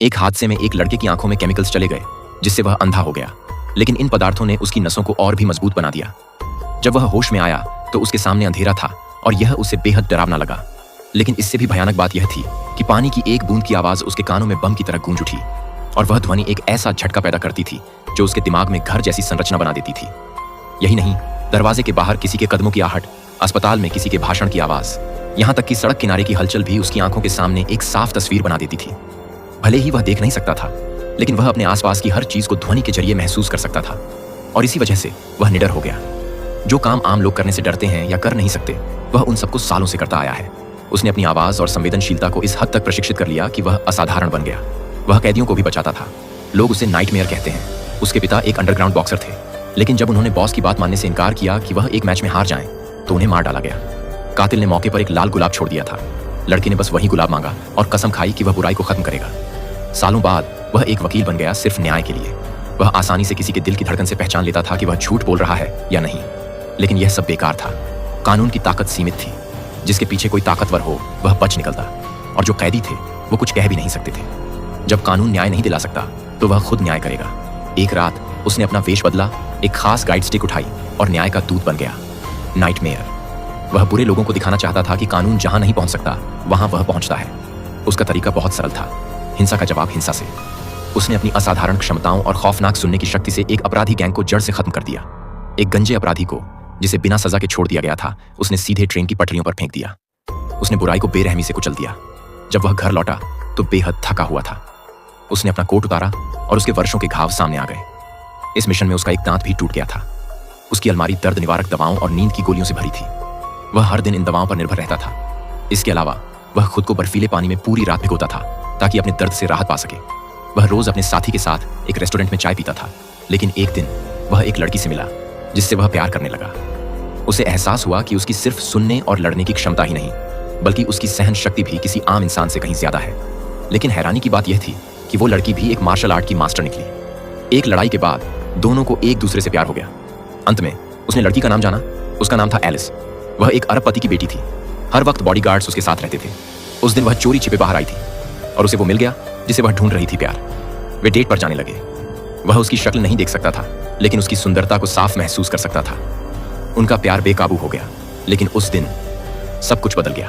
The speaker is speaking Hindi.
एक हादसे में एक लड़के की आंखों में केमिकल्स चले गए जिससे वह अंधा हो गया, लेकिन इन पदार्थों ने उसकी नसों को और भी मजबूत बना दिया। जब वह होश में आया तो उसके सामने अंधेरा था और यह उसे बेहद डरावना लगा। लेकिन इससे भी भयानक बात यह थी कि पानी की एक बूंद की आवाज उसके कानों में बम की तरह गूंज उठी और वह ध्वनि एक ऐसा झटका पैदा करती थी जो उसके दिमाग में घर जैसी संरचना बना देती थी। यही नहीं, दरवाजे के बाहर किसी के कदमों की आहट, अस्पताल में किसी के भाषण की आवाज, यहाँ तक कि सड़क किनारे की हलचल भी उसकी आंखों के सामने एक साफ तस्वीर बना देती थी। भले ही वह देख नहीं सकता था, लेकिन वह अपने आसपास की हर चीज को ध्वनि के जरिए महसूस कर सकता था और इसी वजह से वह निडर हो गया। जो काम आम लोग करने से डरते हैं या कर नहीं सकते, वह उन सबको सालों से करता आया है। उसने अपनी आवाज और संवेदनशीलता को इस हद तक प्रशिक्षित कर लिया कि वह असाधारण बन गया। वह कैदियों को भी बचाता था। लोग उसे नाइटमेयर कहते हैं। उसके पिता एक अंडरग्राउंड बॉक्सर थे, लेकिन जब उन्होंने बॉस की बात मानने से इनकार किया कि वह एक मैच में हार जाएं, तो उन्हें मार डाला गया। कातिल ने मौके पर एक लाल गुलाब छोड़ दिया था। लड़के ने बस वही गुलाब मांगा और कसम खाई कि वह बुराई को खत्म करेगा। सालों बाद वह एक वकील बन गया, सिर्फ न्याय के लिए। वह आसानी से किसी के दिल की धड़कन से पहचान लेता था कि वह झूठ बोल रहा है या नहीं। लेकिन यह सब बेकार था। कानून की ताकत सीमित थी। जिसके पीछे कोई ताकतवर हो वह बच निकलता, और जो कैदी थे वो कुछ कह भी नहीं सकते थे। जब कानून न्याय नहीं दिला सकता तो वह खुद न्याय करेगा। एक रात उसने अपना वेश बदला, एक खास गाइड स्टिक उठाई और न्याय का दूत बन गया, नाइटमेयर। वह बुरे लोगों को दिखाना चाहता था कि कानून जहां नहीं पहुंच सकता वहां वह पहुंचता है। उसका तरीका बहुत सरल था, हिंसा का जवाब हिंसा से। उसने अपनी असाधारण क्षमताओं और खौफनाक सुनने की शक्ति से एक अपराधी गैंग को जड़ से खत्म कर दिया। एक गंजे अपराधी को, जिसे बिना सजा के छोड़ दिया गया था, उसने सीधे ट्रेन की पटरियों पर फेंक दिया। उसने बुराई को बेरहमी से कुचल दिया। जब वह घर लौटा तो बेहद थका हुआ था। उसने अपना कोट उतारा और उसके वर्षों के घाव सामने आ गए। इस मिशन में उसका एक दांत भी टूट गया था। उसकी अलमारी दर्द निवारक दवाओं और नींद की गोलियों से भरी थी। वह हर दिन इन दवाओं पर निर्भर रहता था। इसके अलावा वह खुद को बर्फीले पानी में पूरी रात भिगोता था ताकि अपने दर्द से राहत पा सके। वह रोज अपने साथी के साथ एक रेस्टोरेंट में चाय पीता था। लेकिन एक दिन वह एक लड़की से मिला जिससे वह प्यार करने लगा। उसे एहसास हुआ कि उसकी सिर्फ सुनने और लड़ने की क्षमता ही नहीं, बल्कि उसकी सहन शक्ति भी किसी आम इंसान से कहीं ज्यादा है। लेकिन हैरानी की बात यह थी कि वो लड़की भी एक मार्शल आर्ट की मास्टर निकली। एक लड़ाई के बाद दोनों को एक दूसरे से प्यार हो गया। अंत में उसने लड़की का नाम जाना। उसका नाम था एलिस। वह एक अरबपति की बेटी थी। हर वक्त बॉडीगार्ड्स उसके साथ रहते थे। उस दिन वह चोरी छिपे बाहर आई थी और उसे वो मिल गया जिसे वह ढूंढ रही थी, प्यार। वे डेट पर जाने लगे। वह उसकी शक्ल नहीं देख सकता था, लेकिन उसकी सुंदरता को साफ महसूस कर सकता था। उनका प्यार बेकाबू हो गया, लेकिन उस दिन सब कुछ बदल गया।